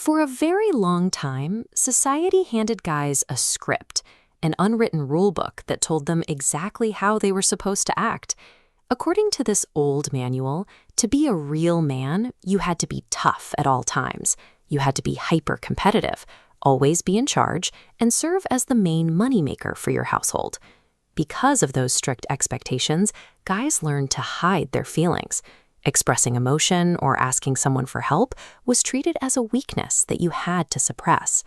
For a very long time, society handed guys a script, an unwritten rule book that told them exactly how they were supposed to act. According to this old manual, to be a real man, you had to be tough at all times. You had to be hyper-competitive, always be in charge, and serve as the main moneymaker for your household. Because of those strict expectations, guys learned to hide their feelings. Expressing emotion or asking someone for help was treated as a weakness that you had to suppress.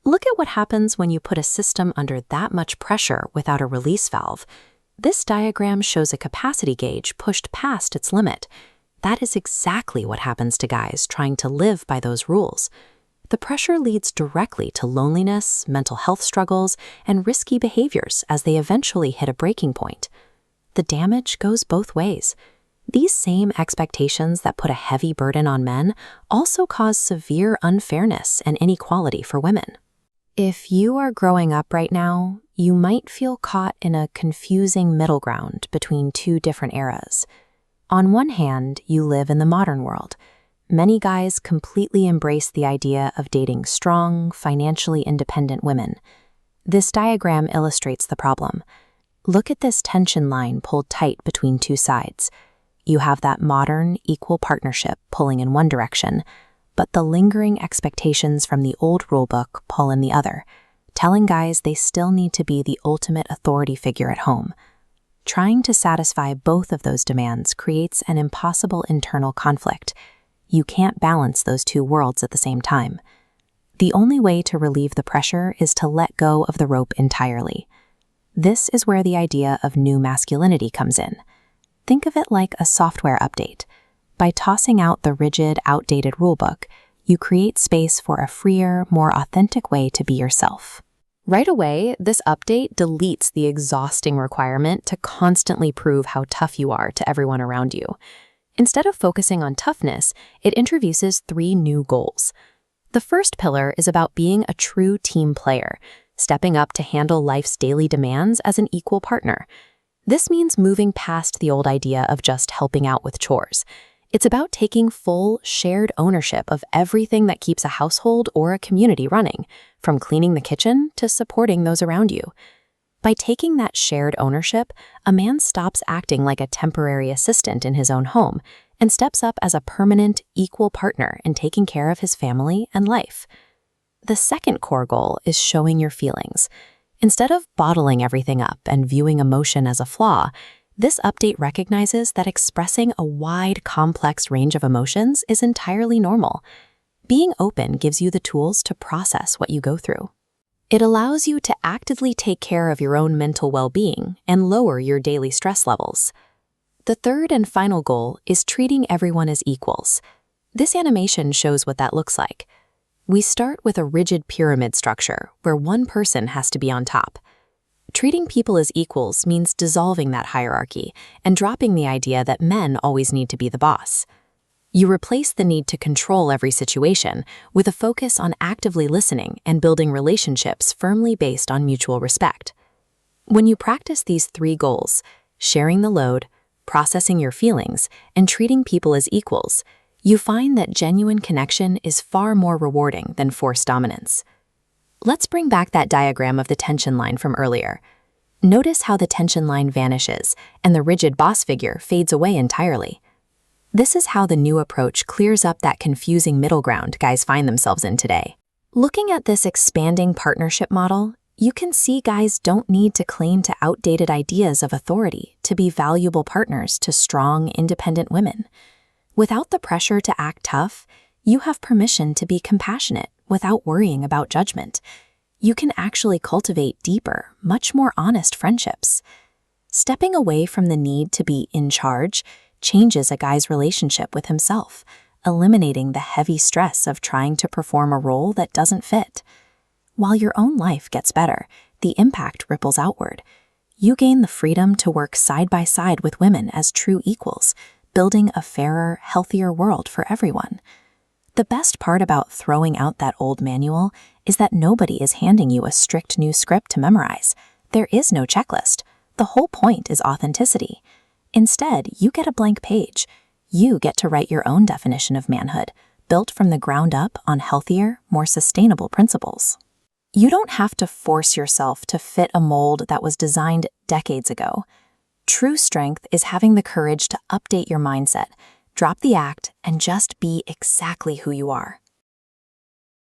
Look at what happens when you put a system under that much pressure without a release valve. This diagram shows a capacity gauge pushed past its limit. That is exactly what happens to guys trying to live by those rules. The pressure leads directly to loneliness, mental health struggles, and risky behaviors as they eventually hit a breaking point. The damage goes both ways. These same expectations that put a heavy burden on men also cause severe unfairness and inequality for women. If you are growing up right now, you might feel caught in a confusing middle ground between two different eras. On one hand, you live in the modern world. Many guys completely embrace the idea of dating strong, financially independent women. This diagram illustrates the problem. Look at this tension line pulled tight between two sides. You have that modern, equal partnership pulling in one direction, but the lingering expectations from the old rulebook pull in the other, telling guys they still need to be the ultimate authority figure at home. Trying to satisfy both of those demands creates an impossible internal conflict. You can't balance those two worlds at the same time. The only way to relieve the pressure is to let go of the rope entirely. This is where the idea of new masculinity comes in. Think of it like a software update. By tossing out the rigid, outdated rulebook, you create space for a freer, more authentic way to be yourself. Right away, this update deletes the exhausting requirement to constantly prove how tough you are to everyone around you. Instead of focusing on toughness, it introduces 3 new goals. The first pillar is about being a true team player, stepping up to handle life's daily demands as an equal partner. This means moving past the old idea of just helping out with chores. It's about taking full, shared ownership of everything that keeps a household or a community running, from cleaning the kitchen to supporting those around you. By taking that shared ownership, a man stops acting like a temporary assistant in his own home and steps up as a permanent, equal partner in taking care of his family and life. The second core goal is showing your feelings. Instead of bottling everything up and viewing emotion as a flaw, this update recognizes that expressing a wide, complex range of emotions is entirely normal. Being open gives you the tools to process what you go through. It allows you to actively take care of your own mental well-being and lower your daily stress levels. The third and final goal is treating everyone as equals. This animation shows what that looks like. We start with a rigid pyramid structure where one person has to be on top. Treating people as equals means dissolving that hierarchy and dropping the idea that men always need to be the boss. You replace the need to control every situation with a focus on actively listening and building relationships firmly based on mutual respect. When you practice these 3 goals, sharing the load, processing your feelings, and treating people as equals, you find that genuine connection is far more rewarding than forced dominance. Let's bring back that diagram of the tension line from earlier. Notice how the tension line vanishes and the rigid boss figure fades away entirely. This is how the new approach clears up that confusing middle ground guys find themselves in today. Looking at this expanding partnership model, you can see guys don't need to cling to outdated ideas of authority to be valuable partners to strong, independent women. Without the pressure to act tough, you have permission to be compassionate without worrying about judgment. You can actually cultivate deeper, much more honest friendships. Stepping away from the need to be in charge changes a guy's relationship with himself, eliminating the heavy stress of trying to perform a role that doesn't fit. While your own life gets better, the impact ripples outward. You gain the freedom to work side by side with women as true equals, building a fairer, healthier world for everyone. The best part about throwing out that old manual is that nobody is handing you a strict new script to memorize. There is no checklist. The whole point is authenticity. Instead, you get a blank page. You get to write your own definition of manhood, built from the ground up on healthier, more sustainable principles. You don't have to force yourself to fit a mold that was designed decades ago. True strength is having the courage to update your mindset, drop the act, and just be exactly who you are.